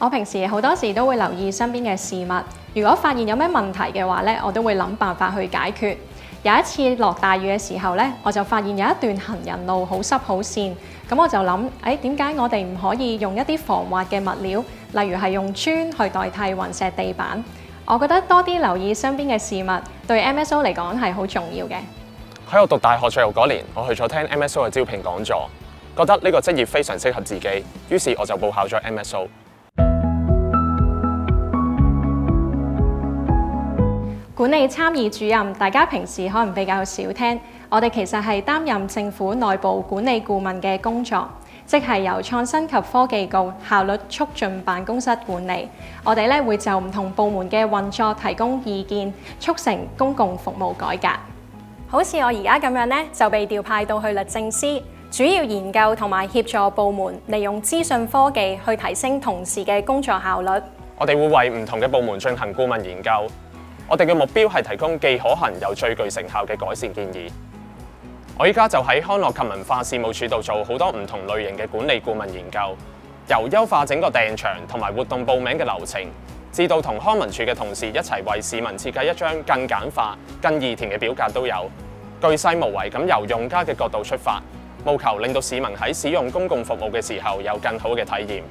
我平時好多時都會留意身邊嘅事物，如果發現有咩問題嘅話咧，我都會諗辦法去解決。有一次落大雨嘅時候咧，我就發現有一段行人路好濕好跣，咁我就諗，點解我哋唔可以用一啲防滑嘅物料，例如係用磚去代替雲石地板？我覺得多啲留意身邊嘅事物，對 MSO 嚟講係好重要嘅。喺我讀大學最後嗰年，我去咗聽 MSO 嘅招聘講座，覺得呢個職業非常適合自己，於是我就報考咗 MSO。管理參議主任，大家平時可能比較少聽，我哋其實係擔任政府內部管理顧問嘅工作，即係由創新及科技局效率促進辦公室管理。我哋咧會就唔同部門嘅運作提供意見，促成公共服務改革。好似我而家咁樣咧，就被調派到去律政司，主要研究同埋協助部門利用資訊科技去提升同事嘅工作效率。我哋會為唔同嘅部門進行顧問研究。我哋嘅目標係提供既可行又最具成效嘅改善建議。我依家就喺康樂及文化事務署度做好多唔同類型嘅管理顧問研究，由優化整個訂場同埋活動報名嘅流程，至到同康文署嘅同事一齊為市民設計一張更簡化、更易填嘅表格都有。巨細無遺咁由用家嘅角度出發，務求令到市民喺使用公共服務嘅時候有更好嘅體驗。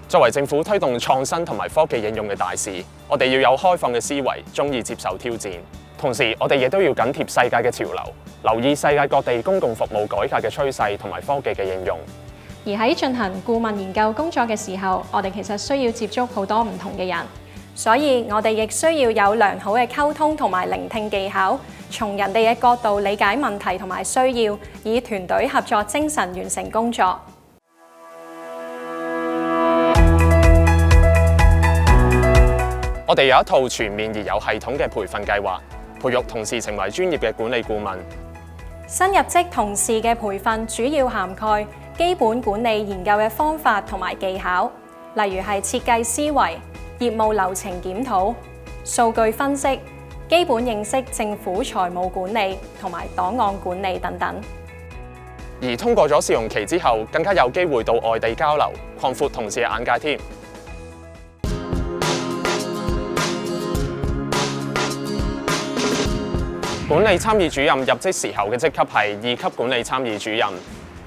作為政府推動創新同埋科技應用嘅大使，我哋要有開放嘅思維，鍾意接受挑戰。同時，我哋亦都要緊貼世界嘅潮流，留意世界各地公共服務改革嘅趨勢同埋科技嘅應用。而喺進行顧問研究工作嘅時候，我哋其實需要接觸好多唔同嘅人，所以我哋亦需要有良好嘅溝通同埋聆聽技巧，從人哋嘅角度理解問題同埋需要，以團隊合作精神完成工作。我哋有一套全面而有系統嘅培訓計劃，培育同事成為專業嘅管理顧問。新入職同事嘅培訓主要涵蓋基本管理研究嘅方法同埋技巧，例如係設計思維、業務流程檢討、數據分析、基本認識政府財務管理同埋檔案管理等等。而通過咗試用期之後，更加有機會到外地交流，擴闊同事嘅眼界添。管理參議主任入職時候嘅職級係2級管理參議主任，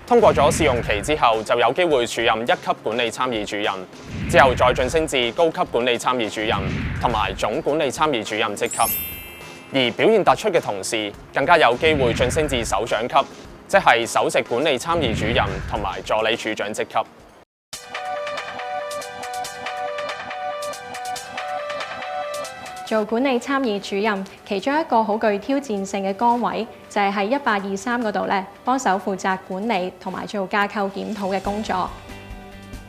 通過咗試用期之後就有機會署任1級管理參議主任，之後再晉升至高級管理參議主任同埋總管理參議主任職級。而表現突出嘅同事更加有機會晉升至首長級，即係首席管理參議主任同埋助理處長職級。做管理參議主任，其中一個好具挑戰性嘅崗位，就係喺1823嗰度咧，幫手負責管理同埋做架構檢討嘅工作。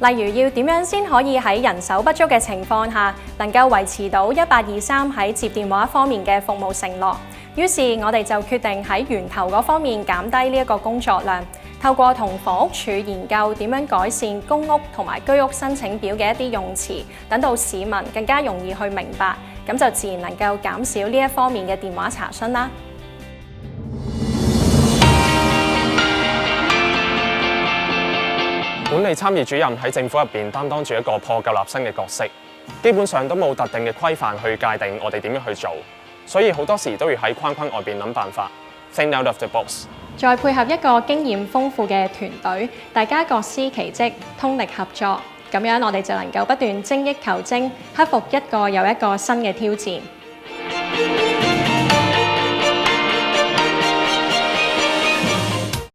例如要點樣先可以喺人手不足嘅情況下，能夠維持到1823喺接電話方面嘅服務承諾。於是我哋就決定喺源頭嗰方面減低呢一個工作量，透過同房屋署研究點樣改善公屋同埋居屋申請表嘅一啲用詞，等到市民更加容易去明白，咁就自然能夠減少呢一方面嘅電話查詢啦。管理參議主任喺政府入邊擔當住一個破舊立新嘅角色，基本上都冇特定嘅規範去界定我哋點樣去做，所以好多時都要喺框框外邊諗辦法 ，think out of the box。再配合一個經驗豐富嘅團隊，大家各司其職，通力合作，咁樣我哋就能夠不斷精益求精，克服一個又一個新嘅挑戰。